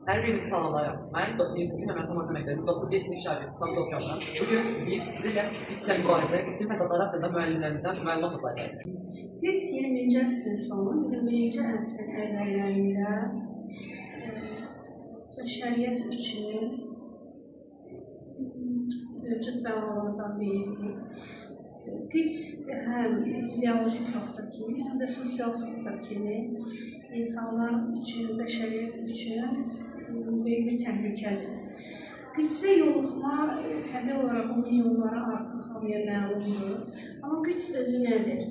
Hər birinizi salamlayıram. Mən 92 nömrə tam orta məktəbi 9 sinif şagirdi Sandı oxuyuram. Bugün biz sizinlə İTİSlə mübarizə, İTİSin fəsadları haqqında müəllimlərimizdən məlumat toplayacağıq. Biz 20-ci əsrin sonu, 21-ci əsrin əvvəllərində bəşəriyyət üçün mövcud bəlalardan biridir. Qüds həm ideoloji faktor kimi, həm də sosial faktor kimi insanlar üçün, bəşəriyyət üçün böyük bir təhlükədir. Qüdsə yoluxma təbii olaraq onun yolları artıq hamıya məlumdur. Amma qüds özü nədir?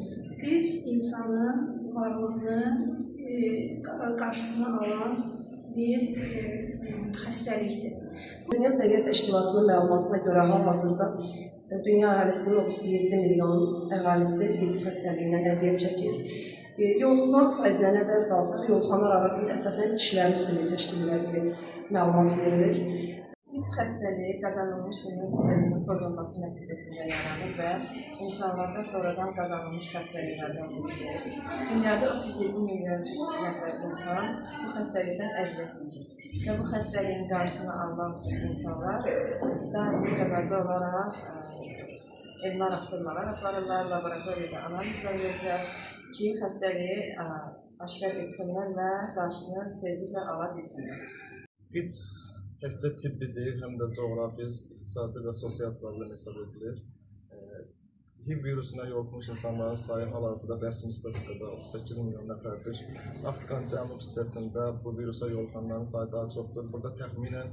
Qüds insanın varlığını qarşısına alan bir xəstəlikdir. Dünya Səhiyyə Təşkilatının məlumatına görə hal-hazırda dünya əhalisinin 37 milyon əhalisi qüds xəstəliyindən əziyyət çəkir. Yoluxma faizinə nəzər salsaq, yoluxanlar arasında əsasən kişilərin üstünlüyü təşkil edən məlumat verilir. Qüds xəstəliyi qazanılmış immun sisteminin pozulması nəticəsində yaranır və insanlarda sonradan qazanılmış xəstəliklərdən biridir. Dünyada 37 milyon nəfər insan bu xəstəlikdən əziyyət çəkir. Və bu xəstəliyin qarşısını almaq üçün insanlar daimi təbəqə olaraq elmi araşdırmalar aparırlar, laboratoriyada analizlər verirlər ki, xəstəliyi aşkar etsinlər və qarşısını tezliklə ala bilsinlər. Qüds təkcə tibbi deyil, həm də coğrafi, iqtisadi və sosial problem hesab edilir. HIV virusuna yoluxmuş insanların sayı hal-hazırda rəsmi statistikada 38 milyon nəfərdir. Afrikanın cənub hissəsində bu virusa yoluxanların sayı daha çoxdur. Burada təxminən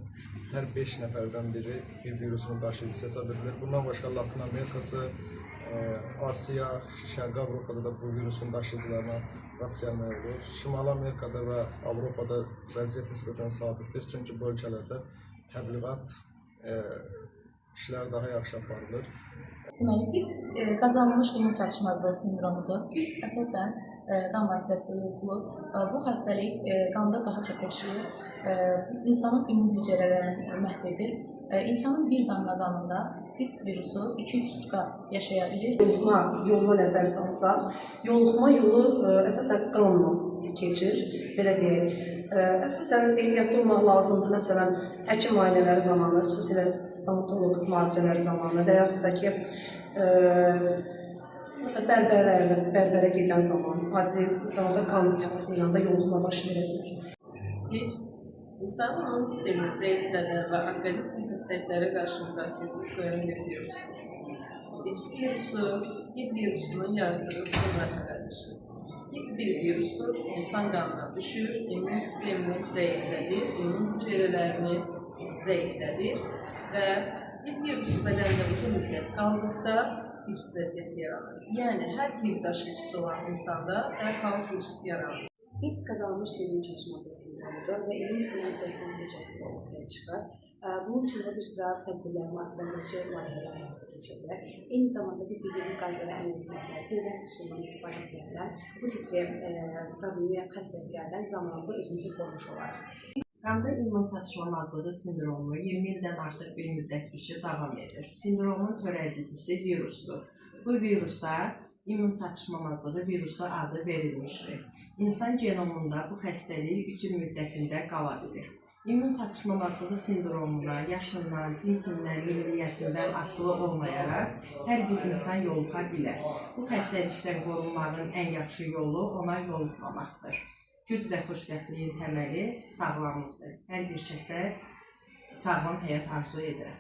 hər 5 nəfərdən biri HIV virusunun daşıyıcısı hesab edilir. Bundan başqa Latin Amerikası, Asiya, Şərqi Avropada da bu virusun daşıyıcılarına rast gəlmək olur. Şimali Amerikada və Avropada vəziyyət nisbətən sabitdir. Çünki bu ölkələrdə təbliğat işlər daha yaxşı aparılır. Deməli, qüds qazanılmış immun çatışmazlığı sindromudur. Qüds əsasən qan vasitəsilə yoluxulur. Bu xəstəlik qanda daha çox yaşayır. İnsanın immun hüceyrələrini məhv edir. İnsanın bir damla qanında qüds virusu 2-3 sutka yaşaya bilir. Yoluxma yoluna nəzər salsaq, yoluxma yolu əsasən qanla keçir, belə deyək. Əsasən ehtiyatlı olmaq lazımdır. Məsələn, həkim müayinələri zamanı, xüsusilə stomatoloq müalicələri zamanı və yaxud da ki, məsələn, bərbərə gedən zaman, adi zamanda qan təması ilə də yoluxma baş verə bilər. Qüds insanın immün sistemini zəiflədən və orqanizm xəstəliklərə qarşı müdafiəsiz qoyan bir virusdur. Qüds virusu HIV virusunun yaratdığı son mərhələdir. HIV bir virusdur, insan qanına düşür, immun sistemini zəiflədir, immun hüceyrələrini zəiflədir və HIV virusu bədəndə uzun müddət qaldıqda qüds vəziyyəti yaranır. Yəni, hər HIV daşıyıcısı olan insanda dərhal qüds yaranır. Qüds qazanılmış immun çatışmazlığı sindromudur və immun sistemin zəifləmə nəticəsində ortaya çıxır. Bunun üçün də bir sıra tədbirlər, müalicə layihələr həyata keçirilir. Eyni zamanda biz bildiyi qaydalara əməl etməklə, prevent üsulundan istifadə etməklə bu tipli problemi xəstəliklərdən zamanında özümüzü qorumuş olarıq. Qanda immun çatışmamazlığı sindromu 20 ildən artıq bir müddətdir davam edir. Sindromun törədicisi virusdur. Bu virusa immun çatışmamazlığı virusu adı verilmişdir. İnsan genomunda bu xəstəlik 3 il müddətində qala bilir. İmmun çatışmamazlığı sindromuna yaşından, cinsindən, milliyyətindən asılı olmayaraq hər bir insan yoluxa bilər. Bu xəstəlikdən qorunmağın ən yaxşı yolu ona yoluxmamaqdır. Güc və xoşbəxtliyin təməli sağlamlıqdır. Hər bir kəsə sağlam həyat arzu edirəm.